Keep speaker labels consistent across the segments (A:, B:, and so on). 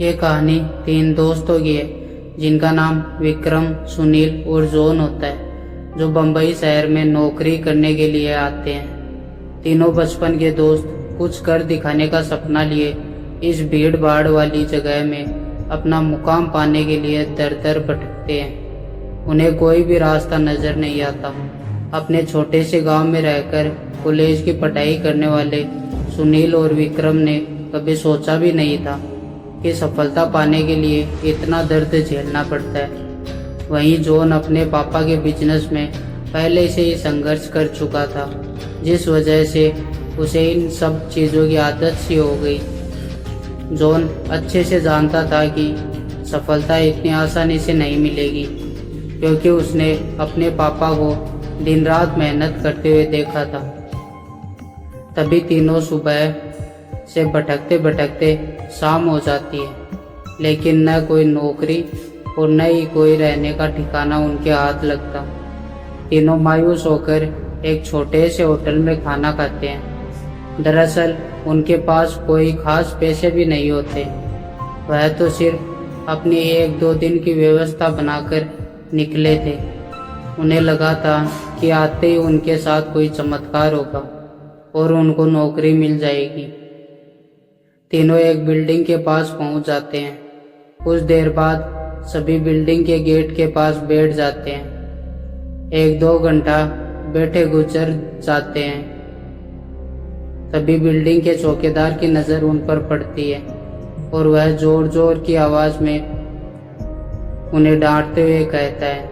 A: ये कहानी 3 दोस्तों की है जिनका नाम विक्रम, सुनील और जॉन होता है, जो बम्बई शहर में नौकरी करने के लिए आते हैं। तीनों बचपन के दोस्त कुछ कर दिखाने का सपना लिए इस भीड़ भाड़ वाली जगह में अपना मुकाम पाने के लिए दर दर भटकते हैं। उन्हें कोई भी रास्ता नजर नहीं आता। अपने छोटे से गांव में रहकर कॉलेज की पढ़ाई करने वाले सुनील और विक्रम ने कभी सोचा भी नहीं था कि सफलता पाने के लिए इतना दर्द झेलना पड़ता है। वहीं जॉन अपने पापा के बिजनेस में पहले से ही संघर्ष कर चुका था, जिस वजह से उसे इन सब चीज़ों की आदत सी हो गई। जॉन अच्छे से जानता था कि सफलता इतनी आसानी से नहीं मिलेगी, क्योंकि उसने अपने पापा को दिन रात मेहनत करते हुए देखा था। तभी तीनों सुबह से भटकते भटकते शाम हो जाती है, लेकिन न कोई नौकरी और न ही कोई रहने का ठिकाना उनके हाथ लगता। तीनों मायूस होकर एक छोटे से होटल में खाना खाते हैं। दरअसल उनके पास कोई खास पैसे भी नहीं होते। वह तो सिर्फ अपनी 1-2 दिन की व्यवस्था बनाकर निकले थे। उन्हें लगा था कि आते ही उनके साथ कोई चमत्कार होगा और उनको नौकरी मिल जाएगी। तीनों एक बिल्डिंग के पास पहुंच जाते हैं। कुछ देर बाद सभी बिल्डिंग के गेट के पास बैठ जाते हैं। 1-2 घंटा बैठे गुजर जाते हैं। तभी बिल्डिंग के चौकीदार की नज़र उन पर पड़ती है और वह जोर जोर की आवाज़ में उन्हें डांटते हुए कहता है,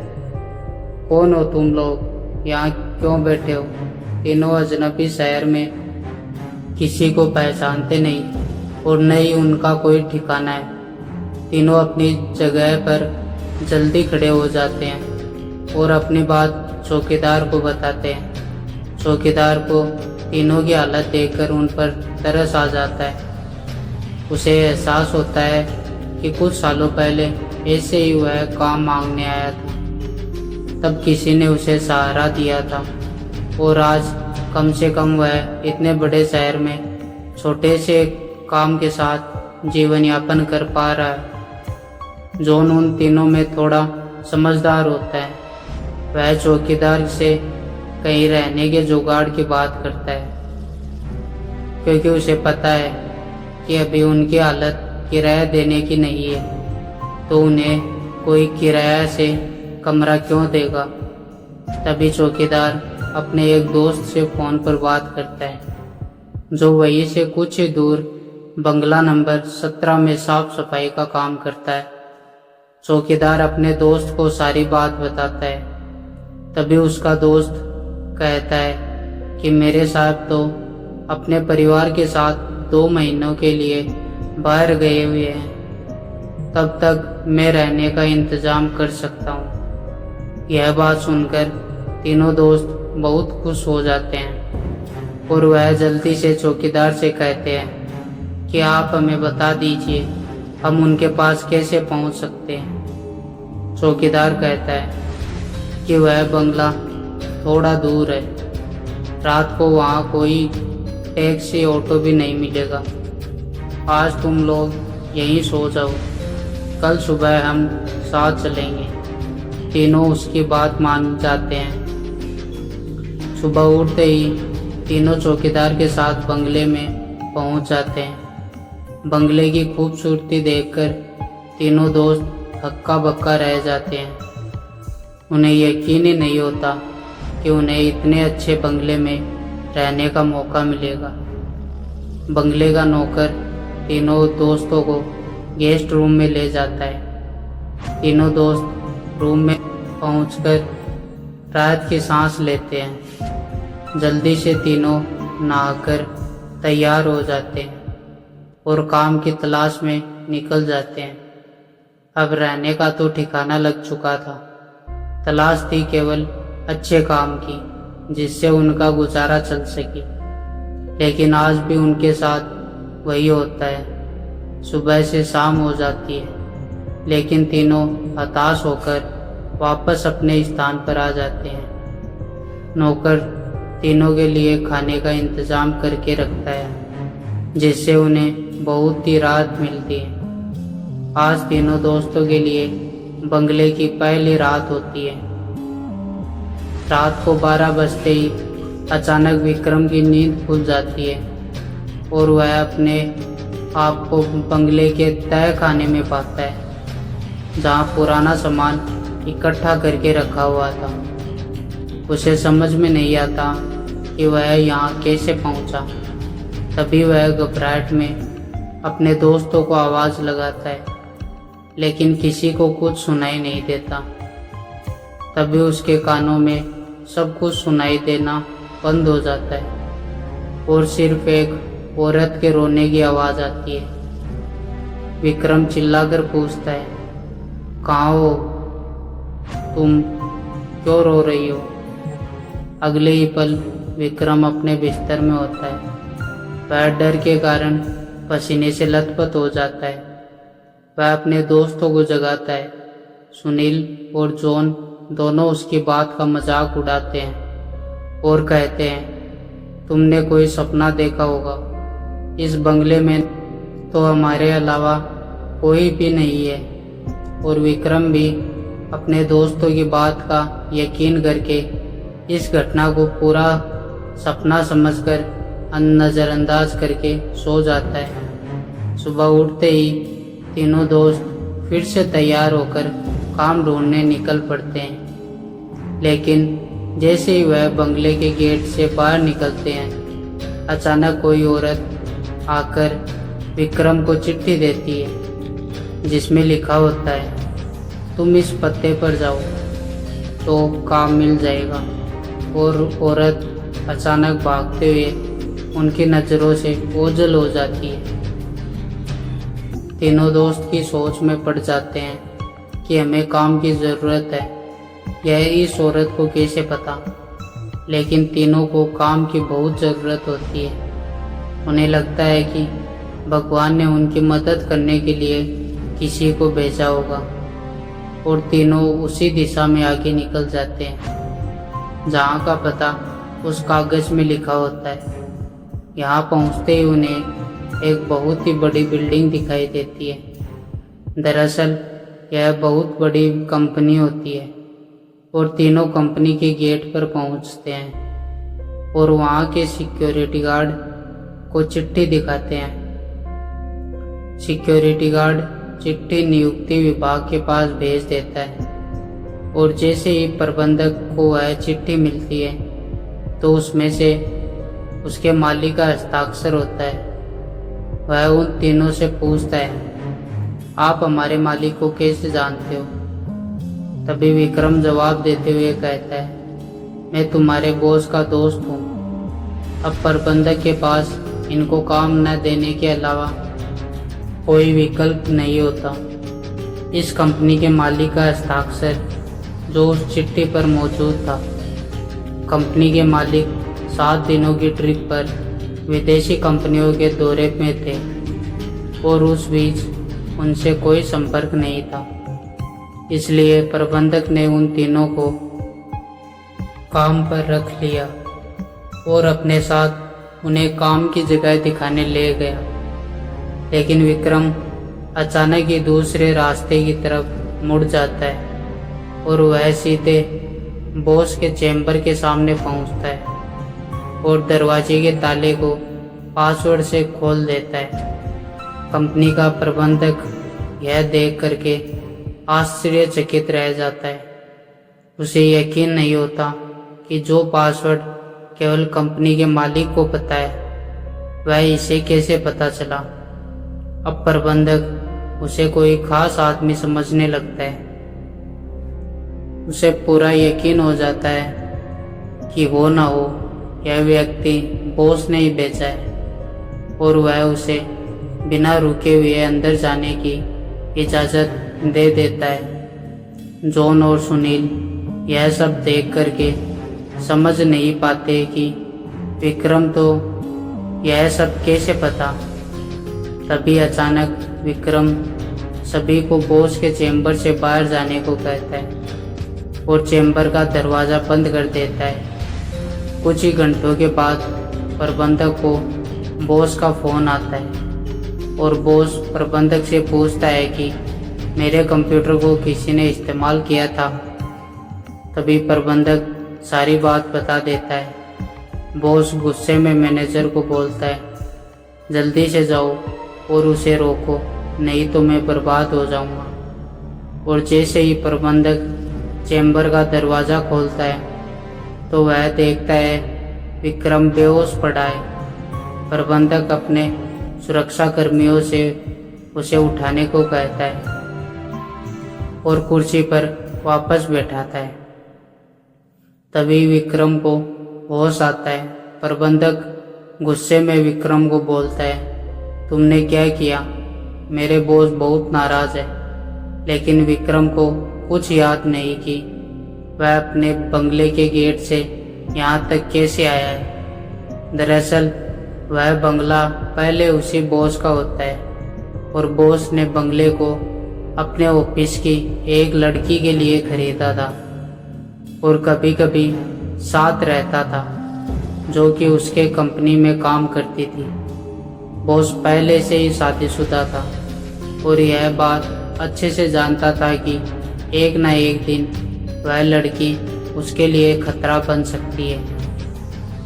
A: कौन हो तुम लोग? यहाँ क्यों बैठे हो? तीनों अजनबी शहर में किसी को पहचानते नहीं और न ही उनका कोई ठिकाना है। तीनों अपनी जगह पर जल्दी खड़े हो जाते हैं और अपनी बात चौकीदार को बताते हैं। चौकीदार को तीनों की हालत देखकर उन पर तरस आ जाता है। उसे एहसास होता है कि कुछ सालों पहले ऐसे ही वह काम मांगने आया था। तब किसी ने उसे सहारा दिया था और आज कम से कम वह इतने बड़े शहर में छोटे से काम के साथ जीवन यापन कर पा रहा है। जॉन उन तीनों में थोड़ा समझदार होता है। वह चौकीदार से कहीं रहने के जुगाड़ की बात करता है, क्योंकि उसे पता है कि अभी उनकी हालत किराया देने की नहीं है, तो उन्हें कोई किराया से कमरा क्यों देगा। तभी चौकीदार अपने एक दोस्त से फ़ोन पर बात करता है, जो वहीं से कुछ ही दूर बंगला नंबर 17 में साफ सफाई का काम करता है। चौकीदार अपने दोस्त को सारी बात बताता है। तभी उसका दोस्त कहता है कि मेरे साहब तो अपने परिवार के साथ 2 महीनों के लिए बाहर गए हुए हैं, तब तक मैं रहने का इंतज़ाम कर सकता हूँ। यह बात सुनकर तीनों दोस्त बहुत खुश हो जाते हैं और वह जल्दी से चौकीदार से कहते हैं कि आप हमें बता दीजिए हम उनके पास कैसे पहुंच सकते हैं। चौकीदार कहता है कि वह बंगला थोड़ा दूर है। रात को वहाँ कोई टैक्सी ऑटो भी नहीं मिलेगा। आज तुम लोग यहीं सो जाओ, कल सुबह हम साथ चलेंगे। तीनों उसकी बात मान जाते हैं। सुबह उठते ही तीनों चौकीदार के साथ बंगले में पहुंच जाते हैं। बंगले की खूबसूरती देखकर तीनों दोस्त हक्का बक्का रह जाते हैं। उन्हें यकीन ही नहीं होता कि उन्हें इतने अच्छे बंगले में रहने का मौका मिलेगा। बंगले का नौकर तीनों दोस्तों को गेस्ट रूम में ले जाता है। तीनों दोस्त रूम में पहुंचकर राहत की सांस लेते हैं। जल्दी से तीनों नहाकर तैयार हो जाते हैं और काम की तलाश में निकल जाते हैं। अब रहने का तो ठिकाना लग चुका था। तलाश थी केवल अच्छे काम की, जिससे उनका गुजारा चल सके। लेकिन आज भी उनके साथ वही होता है। सुबह से शाम हो जाती है, लेकिन तीनों हताश होकर वापस अपने स्थान पर आ जाते हैं। नौकर तीनों के लिए खाने का इंतजाम करके रखता है, जिससे उन्हें बहुत ही राहत मिलती है। आज तीनों दोस्तों के लिए बंगले की पहली रात होती है। रात को 12 बजते ही अचानक विक्रम की नींद खुल जाती है और वह अपने आप को बंगले के तय खाने में पाता है, जहाँ पुराना सामान इकट्ठा करके रखा हुआ था। उसे समझ में नहीं आता कि वह यहाँ कैसे पहुँचा। तभी वह घबराहट में अपने दोस्तों को आवाज़ लगाता है, लेकिन किसी को कुछ सुनाई नहीं देता। तभी उसके कानों में सब कुछ सुनाई देना बंद हो जाता है और सिर्फ एक औरत के रोने की आवाज़ आती है। विक्रम चिल्लाकर पूछता है, कहाँ हो तुम, क्यों रो रही हो? अगले ही पल विक्रम अपने बिस्तर में होता है। वह डर के कारण पसीने से लथपथ हो जाता है। वह अपने दोस्तों को जगाता है। सुनील और जॉन दोनों उसकी बात का मजाक उड़ाते हैं और कहते हैं, तुमने कोई सपना देखा होगा। इस बंगले में तो हमारे अलावा कोई भी नहीं है। और विक्रम भी अपने दोस्तों की बात का यकीन करके इस घटना को पूरा सपना समझकर नज़रअंदाज करके सो जाता है। सुबह उठते ही तीनों दोस्त फिर से तैयार होकर काम ढूंढने निकल पड़ते हैं। लेकिन जैसे ही वह बंगले के गेट से बाहर निकलते हैं, अचानक कोई औरत आकर विक्रम को चिट्ठी देती है, जिसमें लिखा होता है, तुम इस पते पर जाओ तो काम मिल जाएगा। और औरत अचानक भागते हुए उनकी नज़रों से ओझल हो जाती है। तीनों दोस्त की सोच में पड़ जाते हैं कि हमें काम की ज़रूरत है। यह इस औरत को कैसे पता? लेकिन तीनों को काम की बहुत ज़रूरत होती है। उन्हें लगता है कि भगवान ने उनकी मदद करने के लिए किसी को भेजा होगा और तीनों उसी दिशा में आगे निकल जाते हैं, जहाँ का पता उस कागज़ में लिखा होता है। यहाँ पहुँचते ही उन्हें एक बहुत ही बड़ी बिल्डिंग दिखाई देती है। दरअसल यह बहुत बड़ी कंपनी होती है और तीनों कंपनी के गेट पर पहुँचते हैं और वहाँ के सिक्योरिटी गार्ड को चिट्ठी दिखाते हैं। सिक्योरिटी गार्ड चिट्ठी नियुक्ति विभाग के पास भेज देता है और जैसे ही प्रबंधक को वह चिट्ठी मिलती है तो उसमें से उसके मालिक का हस्ताक्षर होता है। वह उन तीनों से पूछता है, आप हमारे मालिक को कैसे जानते हो? तभी विक्रम जवाब देते हुए कहता है, मैं तुम्हारे बॉस का दोस्त हूँ। अब प्रबंधक के पास इनको काम न देने के अलावा कोई विकल्प नहीं होता। इस कंपनी के मालिक का हस्ताक्षर जो उस चिट्ठी पर मौजूद था। कंपनी के मालिक 7 दिनों की ट्रिप पर विदेशी कंपनियों के दौरे में थे और उस बीच उनसे कोई संपर्क नहीं था। इसलिए प्रबंधक ने उन तीनों को काम पर रख लिया और अपने साथ उन्हें काम की जगह दिखाने ले गया। लेकिन विक्रम अचानक ही दूसरे रास्ते की तरफ मुड़ जाता है और वह सीधे बॉस के चैम्बर के सामने पहुंचता है और दरवाजे के ताले को पासवर्ड से खोल देता है। कंपनी का प्रबंधक यह देख करके आश्चर्यचकित रह जाता है। उसे यकीन नहीं होता कि जो पासवर्ड केवल कंपनी के मालिक को पता है, वह इसे कैसे पता चला। अब प्रबंधक उसे कोई खास आदमी समझने लगता है। उसे पूरा यकीन हो जाता है कि हो ना हो यह व्यक्ति बॉस ने ही भेजा है और वह उसे बिना रुके हुए अंदर जाने की इजाज़त दे देता है। जॉन और सुनील यह सब देख करके समझ नहीं पाते कि विक्रम तो यह सब कैसे पता। तभी अचानक विक्रम सभी को बॉस के चैम्बर से बाहर जाने को कहता है और चैम्बर का दरवाज़ा बंद कर देता है। कुछ ही घंटों के बाद प्रबंधक को बॉस का फ़ोन आता है और बॉस प्रबंधक से पूछता है कि मेरे कंप्यूटर को किसी ने इस्तेमाल किया था। तभी प्रबंधक सारी बात बता देता है। बॉस गुस्से में मैनेजर को बोलता है, जल्दी से जाओ और उसे रोको, नहीं तो मैं बर्बाद हो जाऊंगा। और जैसे ही प्रबंधक चैम्बर का दरवाज़ा खोलता है तो वह देखता है विक्रम बेहोश पड़ा है। प्रबंधक अपने सुरक्षा कर्मियों से उसे उठाने को कहता है और कुर्सी पर वापस बैठाता है। तभी विक्रम को होश आता है। प्रबंधक गुस्से में विक्रम को बोलता है, तुमने क्या किया? मेरे बॉस बहुत नाराज है। लेकिन विक्रम को कुछ याद नहीं कि वह अपने बंगले के गेट से यहाँ तक कैसे आया है। दरअसल वह बंगला पहले उसी बॉस का होता है और बॉस ने बंगले को अपने ऑफिस की एक लड़की के लिए खरीदा था और कभी कभी साथ रहता था, जो कि उसके कंपनी में काम करती थी। बॉस पहले से ही शादीशुदा था और यह बात अच्छे से जानता था कि एक न एक दिन वह लड़की उसके लिए खतरा बन सकती है।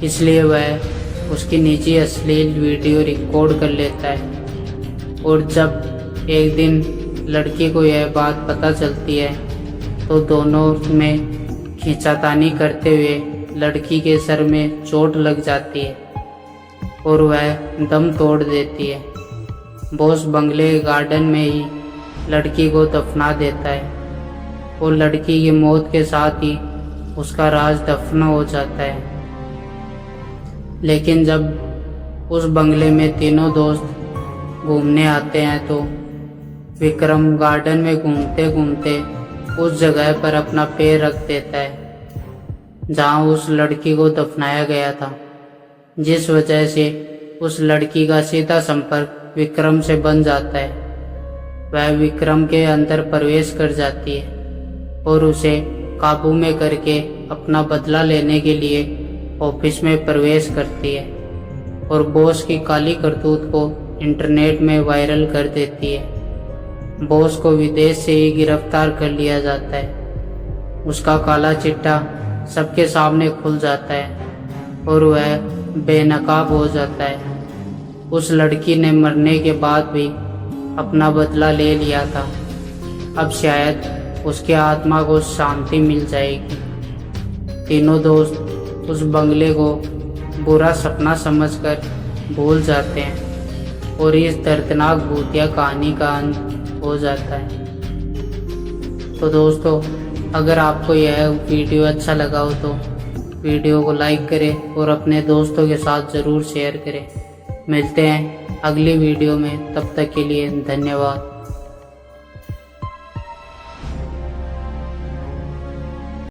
A: इसलिए वह उसकी निजी अश्लील वीडियो रिकॉर्ड कर लेता है और जब एक दिन लड़की को यह बात पता चलती है तो दोनों में खींचातानी करते हुए लड़की के सर में चोट लग जाती है और वह दम तोड़ देती है। बॉस बंगले गार्डन में ही लड़की को दफना देता है और लड़की की मौत के साथ ही उसका राज दफन हो जाता है। लेकिन जब उस बंगले में तीनों दोस्त घूमने आते हैं तो विक्रम गार्डन में घूमते घूमते उस जगह पर अपना पैर रख देता है जहां उस लड़की को दफनाया गया था, जिस वजह से उस लड़की का सीधा संपर्क विक्रम से बन जाता है। वह विक्रम के अंदर प्रवेश कर जाती है और उसे काबू में करके अपना बदला लेने के लिए ऑफिस में प्रवेश करती है और बॉस की काली करतूत को इंटरनेट में वायरल कर देती है। बॉस को विदेश से ही गिरफ्तार कर लिया जाता है। उसका काला चिट्ठा सबके सामने खुल जाता है और वह बेनकाब हो जाता है। उस लड़की ने मरने के बाद भी अपना बदला ले लिया था। अब शायद उसकी आत्मा को शांति मिल जाएगी। तीनों दोस्त उस बंगले को बुरा सपना समझकर भूल जाते हैं और इस दर्दनाक भूतिया कहानी का अंत हो जाता है। तो दोस्तों, अगर आपको यह वीडियो अच्छा लगा हो तो वीडियो को लाइक करें और अपने दोस्तों के साथ ज़रूर शेयर करें। मिलते हैं अगली वीडियो में, तब तक के लिए धन्यवाद।